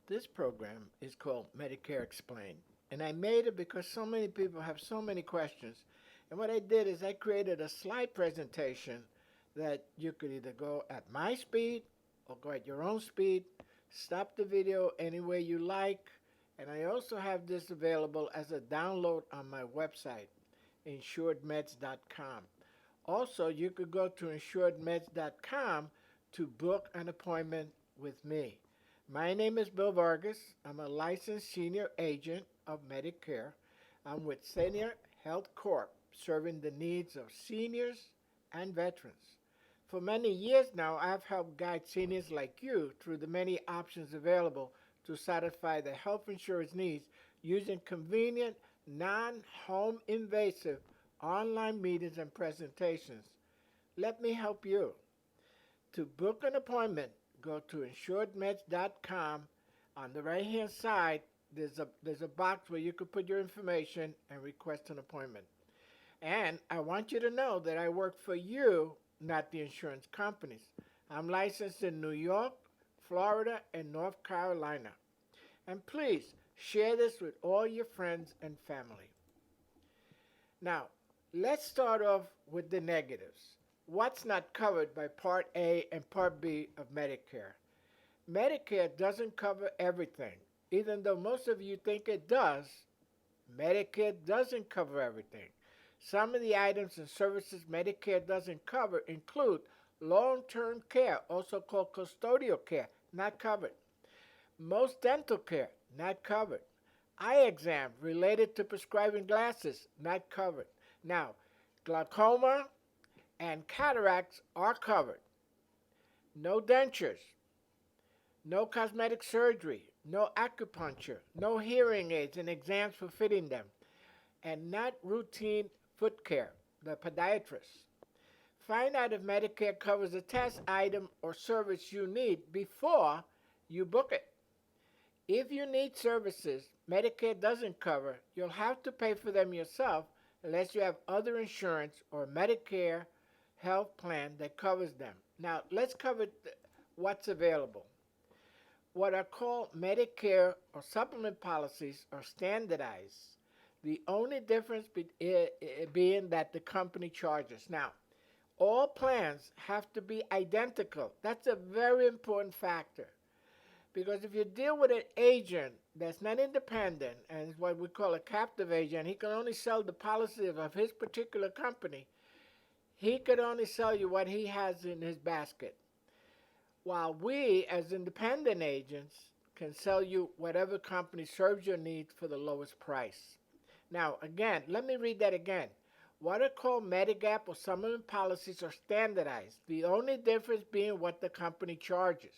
This program is called Medicare Explained, and I made it because so many people have so many questions. And what I did is I created a slide presentation that you could either go at my speed or go at your own speed, stop the video any way you like, and I also have this available as a download on my website, insuredmeds.com. Also, you could go to insuredmeds.com to book an appointment with me. My name is Bill Vargas. I'm a licensed senior agent of Medicare. I'm with Senior Health Corp, serving the needs of seniors and veterans. For many years now, I've helped guide seniors like you through the many options available to satisfy their health insurance needs using convenient, non-home invasive online meetings and presentations. Let me help you. To book an appointment, go to insuredmeds.com. On the right-hand side, there's a box where you can put your information and request an appointment. And I want you to know that I work for you, not the insurance companies. I'm licensed in New York, Florida, and North Carolina. And please share this with all your friends and family. Now, let's start off with the negatives. What's not covered by Part A and Part B of Medicare? Medicare doesn't cover everything. Even though most of you think it does, Medicare doesn't cover everything. Some of the items and services Medicare doesn't cover include long-term care, also called custodial care, not covered. Most dental care, not covered. Eye exam related to prescribing glasses, not covered. Now, glaucoma and cataracts are covered. No dentures, no cosmetic surgery, no acupuncture, no hearing aids and exams for fitting them, and not routine foot care, the podiatrist. Find out if Medicare covers a test item or service you need before you book it. If you need services Medicare doesn't cover, you'll have to pay for them yourself unless you have other insurance or Medicare health plan that covers them. Now, let's cover what's available. What are called Medicare or supplement policies are standardized. The only difference being that the company charges. Now, all plans have to be identical. That's a very important factor. Because if you deal with an agent that's not independent and is what we call a captive agent, he can only sell the policies of his particular company. He could only sell you what he has in his basket. While we, as independent agents, can sell you whatever company serves your needs for the lowest price. Now, again, let me read that again. What are called Medigap or supplement policies are standardized, the only difference being what the company charges.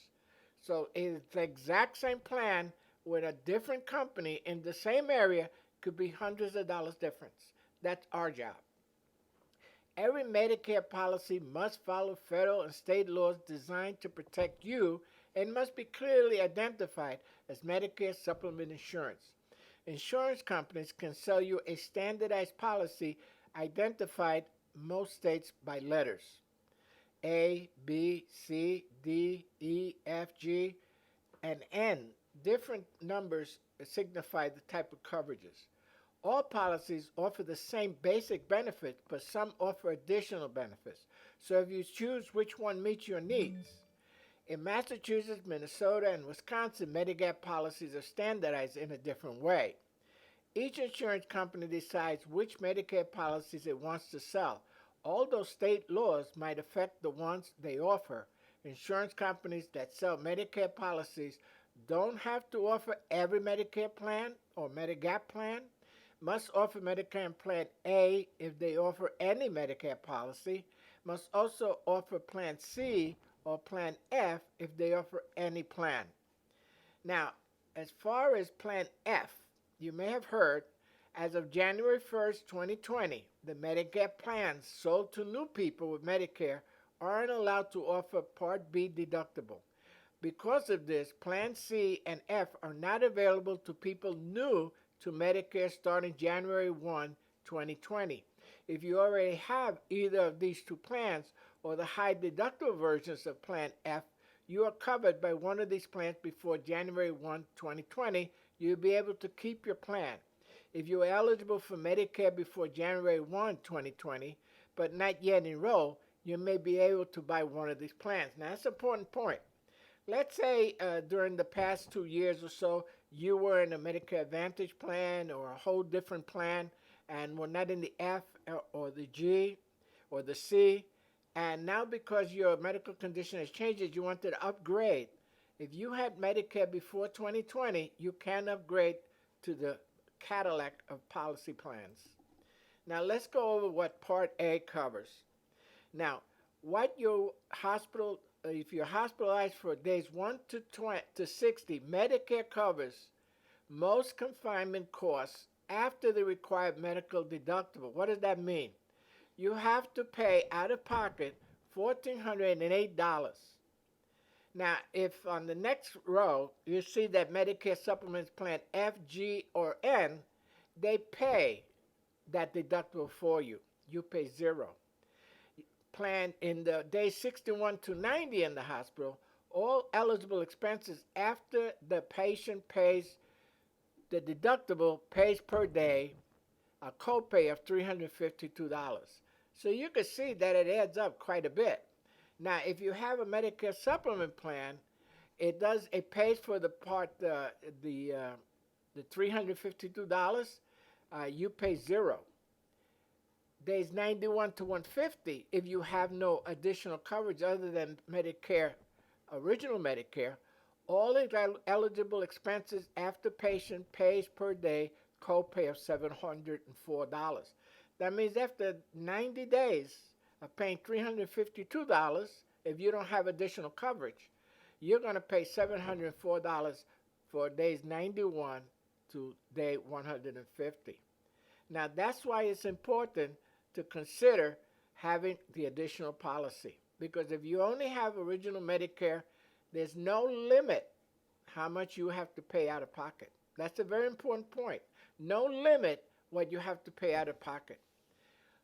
So it's the exact same plan with a different company in the same area could be hundreds of dollars difference. That's our job. Every Medicare policy must follow federal and state laws designed to protect you and must be clearly identified as Medicare supplement insurance. Insurance companies can sell you a standardized policy identified most states by letters. A, B, C, D, E, F, G, and N. Different numbers signify the type of coverages. All policies offer the same basic benefits, but some offer additional benefits. So if you choose which one meets your needs. In Massachusetts, Minnesota, and Wisconsin, Medigap policies are standardized in a different way. Each insurance company decides which Medicare policies it wants to sell. Although state laws might affect the ones they offer, insurance companies that sell Medicare policies don't have to offer every Medicare plan or Medigap plan, must offer Medicare Plan A if they offer any Medicare policy, must also offer Plan C or Plan F if they offer any plan. Now, as far as Plan F, you may have heard, as of January 1st, 2020, the Medicare plans sold to new people with Medicare aren't allowed to offer Part B deductible. Because of this, Plan C and F are not available to people new to Medicare starting January 1, 2020. If you already have either of these two plans or the high deductible versions of Plan F, you are covered by one of these plans before January 1, 2020, you'll be able to keep your plan. If you are eligible for Medicare before January 1, 2020, but not yet enrolled, you may be able to buy one of these plans. Now, that's an important point. Let's say during the past 2 years or so, you were in a Medicare Advantage plan or a whole different plan and were not in the F or the G or the C. And now, because your medical condition has changed, you wanted to upgrade. If you had Medicare before 2020, you can upgrade to the Cadillac of policy plans. Now, let's go over what Part A covers. Now, what your hospital, if you're hospitalized for days 1 to 60, Medicare covers most confinement costs after the required medical deductible. What does that mean? You have to pay out of pocket $1,408. Now, if on the next row you see that Medicare Supplements Plan F, G, or N, they pay that deductible for you. You pay zero. Plan in the days 61 to 90 in the hospital, all eligible expenses after the patient pays the deductible pays per day a copay of $352. So you can see that it adds up quite a bit. Now, if you have a Medicare supplement plan, it pays for the part the $352. You pay zero. Days 91 to 150, if you have no additional coverage other than Medicare, original Medicare, all eligible expenses after patient pays per day copay of $704. That means after 90 days of paying $352, if you don't have additional coverage, you're going to pay $704 for days 91 to day 150. Now, that's why it's important to consider having the additional policy. Because if you only have original Medicare, there's no limit how much you have to pay out of pocket. That's a very important point. No limit what you have to pay out of pocket.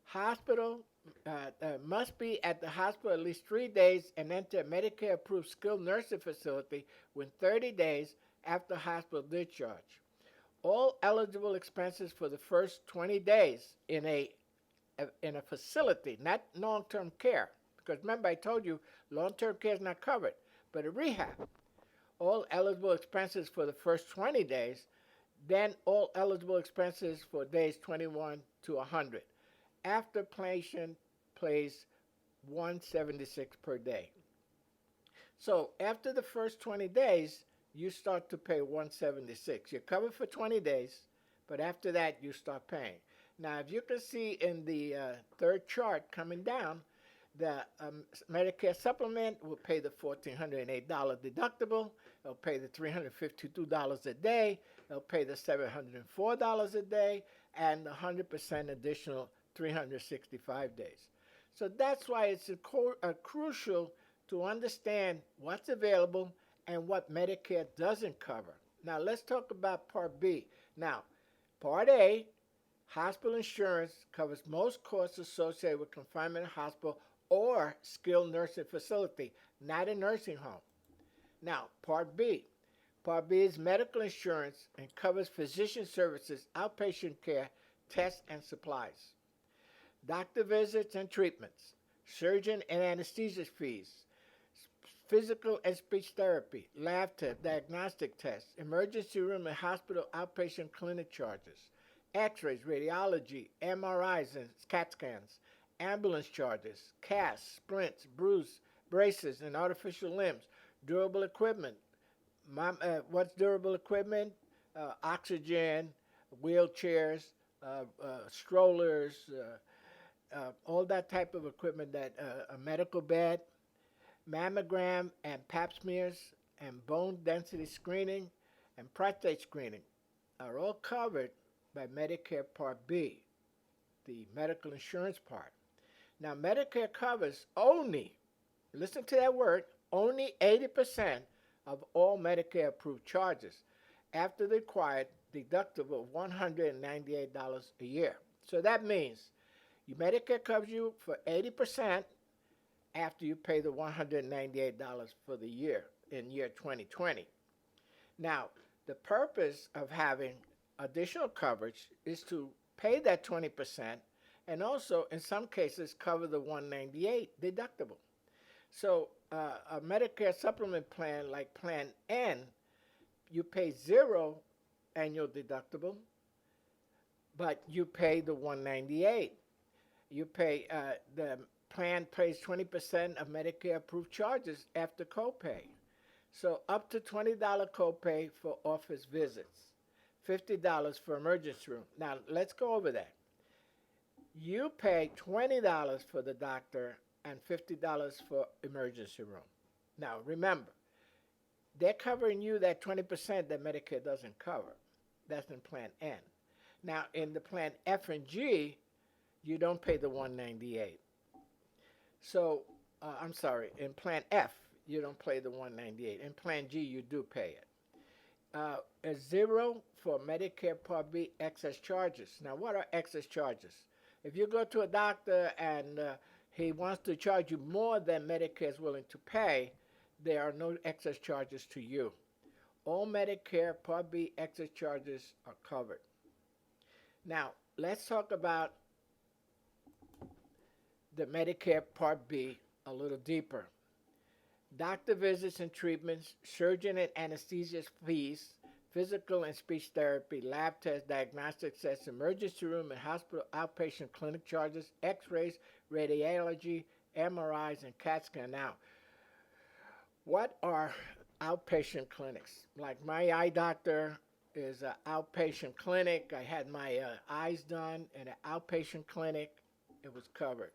Hospital must be at the hospital at least 3 days and enter a Medicare-approved skilled nursing facility within 30 days after hospital discharge. All eligible expenses for the first 20 days in a facility, not long-term care. Because remember, I told you long-term care is not covered, but a rehab. All eligible expenses for the first 20 days, then all eligible expenses for days 21 to 100. After patient pays $176 per day. So after the first 20 days, you start to pay $176. You're covered for 20 days, but after that, you start paying. Now, if you can see in the third chart coming down, the Medicare supplement will pay the $1,408 deductible. It'll pay the $352 a day. It'll pay the $704 a day, and the 100% additional 365 days. So that's why it's crucial to understand what's available and what Medicare doesn't cover. Now, let's talk about Part B. Now, Part A, hospital insurance covers most costs associated with confinement in hospital or skilled nursing facility, not a nursing home. Now, Part B. Part B is medical insurance and covers physician services, outpatient care, tests, and supplies, doctor visits and treatments, surgeon and anesthesia fees, physical and speech therapy, lab tests, diagnostic tests, emergency room and hospital outpatient clinic charges, x-rays, radiology, MRIs and CAT scans, ambulance charges, casts, splints, braces, and artificial limbs, durable equipment. What's durable equipment? Oxygen, wheelchairs, strollers, all that type of equipment, a medical bed, mammogram and pap smears, and bone density screening and prostate screening are all covered by Medicare Part B, the medical insurance part. Now, Medicare covers only, listen to that word, only 80% of all Medicare-approved charges after the required deductible of $198 a year. So that means your Medicare covers you for 80%, after you pay the $198 for the year in year 2020. Now, the purpose of having additional coverage is to pay that 20% and also, in some cases, cover the 198 deductible. So, a Medicare supplement plan like Plan N, you pay zero annual deductible, but you pay the 198. You pay the plan pays 20% of Medicare approved charges after copay. So up to $20 copay for office visits, $50 for emergency room. Now let's go over that. You pay $20 for the doctor and $50 for emergency room. Now remember, they're covering you that 20% that Medicare doesn't cover. That's in Plan N. Now in the Plan F and G, you don't pay the 198. So, I'm sorry, in Plan F, you don't pay the 198. In Plan G, you do pay it. A zero for Medicare Part B excess charges. Now, what are excess charges? If you go to a doctor and he wants to charge you more than Medicare is willing to pay, there are no excess charges to you. All Medicare Part B excess charges are covered. Now, let's talk about the Medicare Part B a little deeper. Doctor visits and treatments, surgeon and anesthesia fees, physical and speech therapy, lab tests, diagnostic tests, emergency room and hospital outpatient clinic charges, x-rays, radiology, MRIs, and CAT scan. Now, what are outpatient clinics? Like my eye doctor is an outpatient clinic. I had my eyes done in an outpatient clinic. It was covered.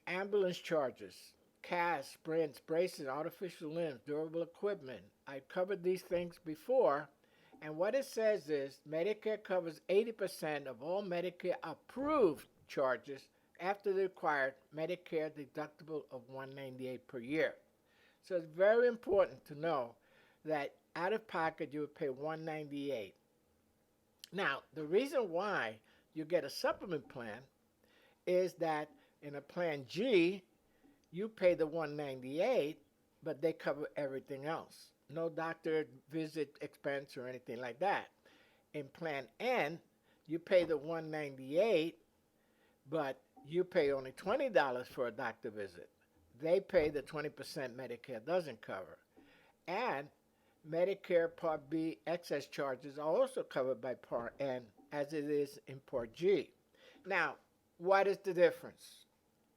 Ambulance charges, casts, sprints, braces, artificial limbs, durable equipment. I've covered these things before, and what it says is Medicare covers 80% of all Medicare approved charges after the required Medicare deductible of $198 per year. So it's very important to know that out of pocket you would pay $198. Now, the reason why you get a supplement plan is that in a Plan G, you pay the $198, but they cover everything else. No doctor visit expense or anything like that. In Plan N, you pay the $198, but you pay only $20 for a doctor visit. They pay the 20% Medicare doesn't cover. And Medicare Part B excess charges are also covered by Part N as it is in Part G. Now, what is the difference?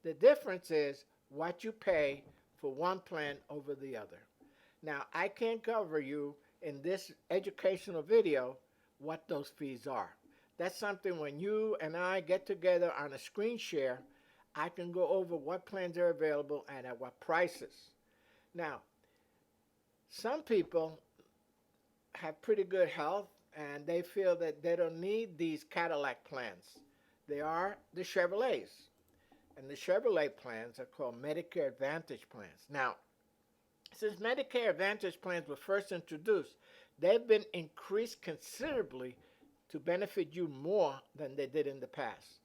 The difference is what you pay for one plan over the other. Now, I can't cover you in this educational video what those fees are. That's something when you and I get together on a screen share, I can go over what plans are available and at what prices. Now, some people have pretty good health and they feel that they don't need these Cadillac plans. They are the Chevrolets. And the Chevrolet plans are called Medicare Advantage Plans. Now, since Medicare Advantage Plans were first introduced, they've been increased considerably to benefit you more than they did in the past.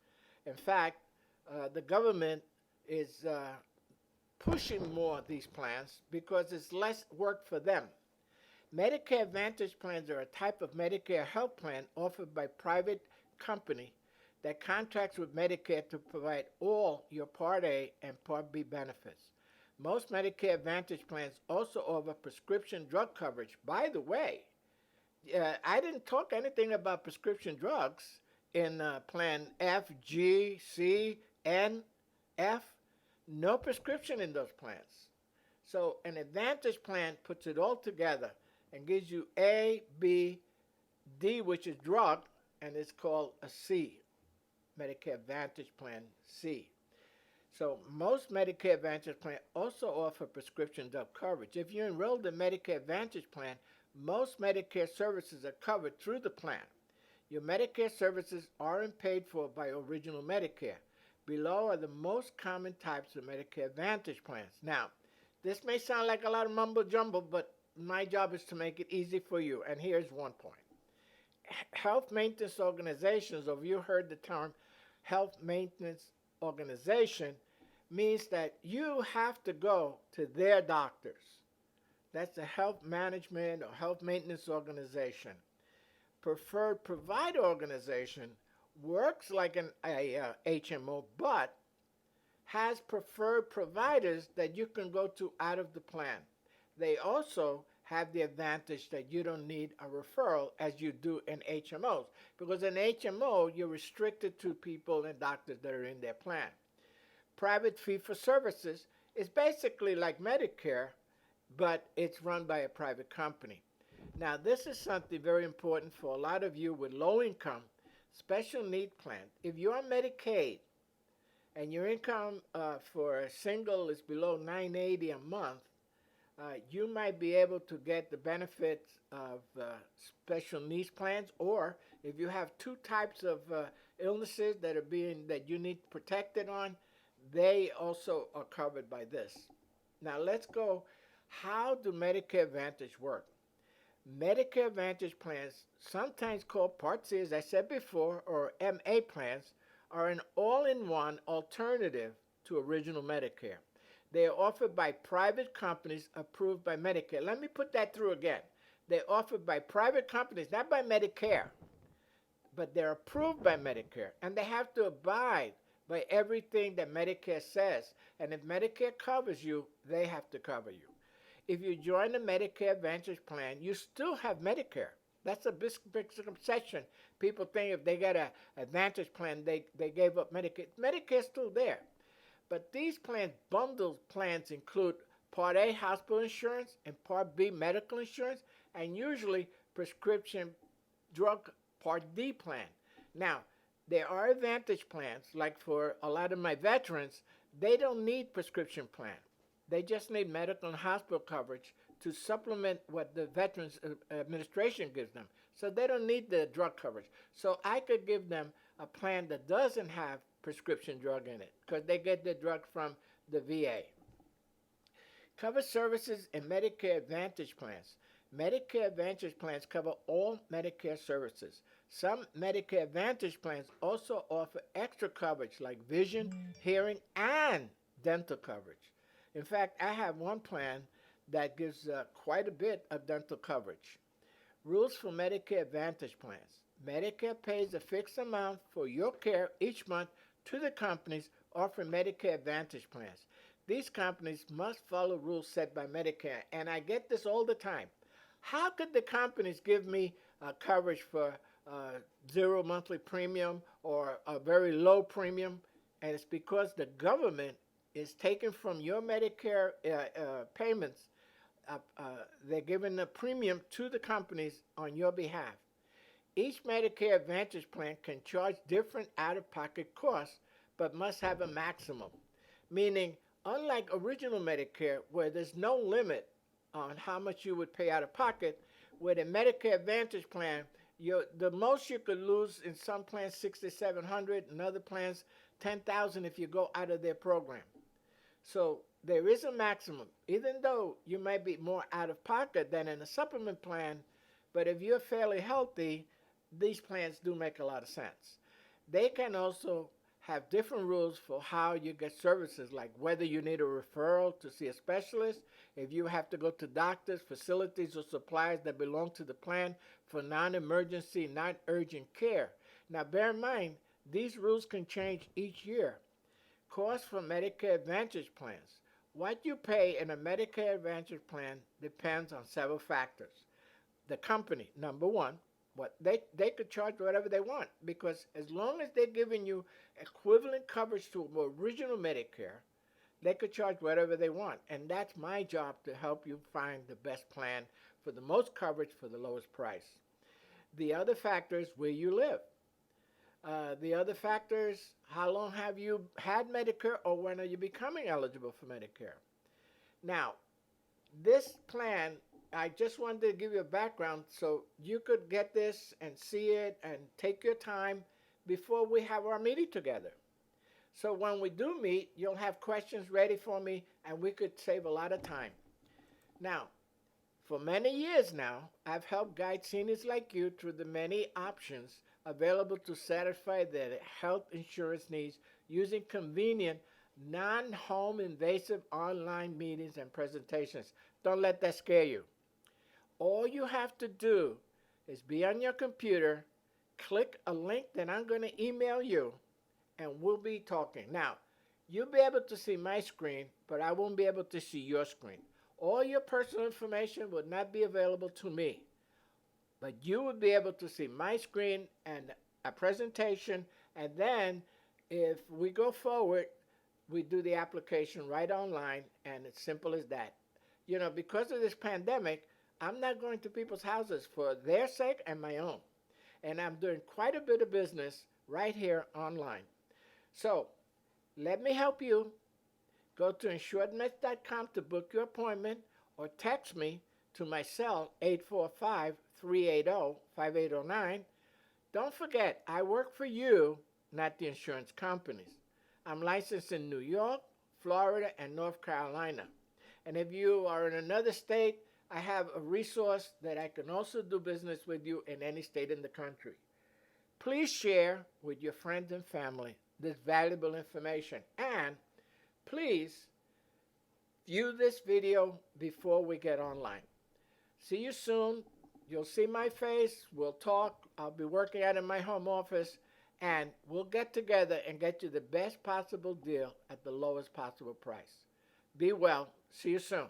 In fact, the government is pushing more of these plans because it's less work for them. Medicare Advantage Plans are a type of Medicare health plan offered by private company that contracts with Medicare to provide all your Part A and Part B benefits. Most Medicare Advantage plans also offer prescription drug coverage. By the way, I didn't talk anything about prescription drugs in Plan F, G, C, N, F. No prescription in those plans. So an Advantage plan puts it all together and gives you A, B, D, which is drug, and it's called a C. Medicare Advantage Plan C. So most Medicare Advantage plans also offer prescription drug coverage. If you're enrolled in Medicare Advantage Plan, most Medicare services are covered through the plan. Your Medicare services aren't paid for by original Medicare. Below are the most common types of Medicare Advantage plans. Now, this may sound like a lot of mumbo jumbo, but my job is to make it easy for you. And here's one point. Health maintenance organizations, or if you heard the term health maintenance organization, means that you have to go to their doctors. That's a health management or health maintenance organization. Preferred provider organization works like a HMO, but has preferred providers that you can go to out of the plan. They also have the advantage that you don't need a referral as you do in HMOs. Because in HMO, you're restricted to people and doctors that are in their plan. Private fee for services is basically like Medicare, but it's run by a private company. Now, this is something very important for a lot of you with low income, special need plans. If you're on Medicaid and your income for a single is below 980 a month, you might be able to get the benefits of special needs plans, or if you have two types of illnesses that you need protected on, they also are covered by this. Now let's go. How do Medicare Advantage work? Medicare Advantage plans, sometimes called Part C, as I said before, or MA plans, are an all-in-one alternative to original Medicare. They are offered by private companies approved by Medicare. Let me put that through again. They're offered by private companies, not by Medicare, but they're approved by Medicare, and they have to abide by everything that Medicare says. And if Medicare covers you, they have to cover you. If you join the Medicare Advantage plan, you still have Medicare. That's a big concession. People think if they get an Advantage plan, they gave up Medicare. Medicare's still there. But these plans, bundled plans, include Part A hospital insurance and Part B medical insurance, and usually prescription drug Part D plan. Now, there are Advantage plans, like for a lot of my veterans, they don't need prescription plan. They just need medical and hospital coverage to supplement what the Veterans Administration gives them. So they don't need the drug coverage. So I could give them a plan that doesn't have prescription drug in it because they get their drug from the VA. Cover services and Medicare Advantage plans. Medicare Advantage plans cover all Medicare services. Some Medicare Advantage plans also offer extra coverage like vision, hearing, and dental coverage. In fact, I have one plan that gives quite a bit of dental coverage. Rules for Medicare Advantage plans. Medicare pays a fixed amount for your care each month to the companies offering Medicare Advantage plans. These companies must follow rules set by Medicare, and I get this all the time. How could the companies give me coverage for zero monthly premium or a very low premium? And it's because the government is taken from your Medicare payments. They're giving the premium to the companies on your behalf. Each Medicare Advantage plan can charge different out-of-pocket costs, but must have a maximum. Meaning, unlike original Medicare, where there's no limit on how much you would pay out of pocket, with a Medicare Advantage plan, the most you could lose in some plans $6,700, in other plans $10,000 if you go out of their program. So there is a maximum, even though you might be more out of pocket than in a supplement plan. But if you're fairly healthy, these plans do make a lot of sense. They can also have different rules for how you get services, like whether you need a referral to see a specialist, if you have to go to doctors, facilities, or suppliers that belong to the plan for non-emergency, non-urgent care. Now, bear in mind, these rules can change each year. Costs for Medicare Advantage plans. What you pay in a Medicare Advantage plan depends on several factors. The company, number one, what they could charge whatever they want, because as long as they're giving you equivalent coverage to original Medicare, they could charge whatever they want. And that's my job, to help you find the best plan for the most coverage for the lowest price. The other factor is where you live. The other factors, how long have you had Medicare, or when are you becoming eligible for Medicare? Now, this plan, I just wanted to give you a background so you could get this and see it and take your time before we have our meeting together. So when we do meet, you'll have questions ready for me, and we could save a lot of time. Now, for many years now, I've helped guide seniors like you through the many options available to satisfy their health insurance needs using convenient non-home invasive online meetings and presentations. Don't let that scare you. All you have to do is be on your computer, click a link that I'm going to email you, and we'll be talking. Now, you'll be able to see my screen, but I won't be able to see your screen. All your personal information will not be available to me, but you will be able to see my screen and a presentation, and then if we go forward, we do the application right online, and it's simple as that. You know, because of this pandemic, I'm not going to people's houses for their sake and my own. And I'm doing quite a bit of business right here online. So let me help you. Go to insuredmeds.com to book your appointment or text me to my cell 845-380-5809. Don't forget, I work for you, not the insurance companies. I'm licensed in New York, Florida, and North Carolina. And if you are in another state, I have a resource that I can also do business with you in any state in the country. Please share with your friends and family this valuable information. And please view this video before we get online. See you soon. You'll see my face. We'll talk. I'll be working out in my home office. And we'll get together and get you the best possible deal at the lowest possible price. Be well. See you soon.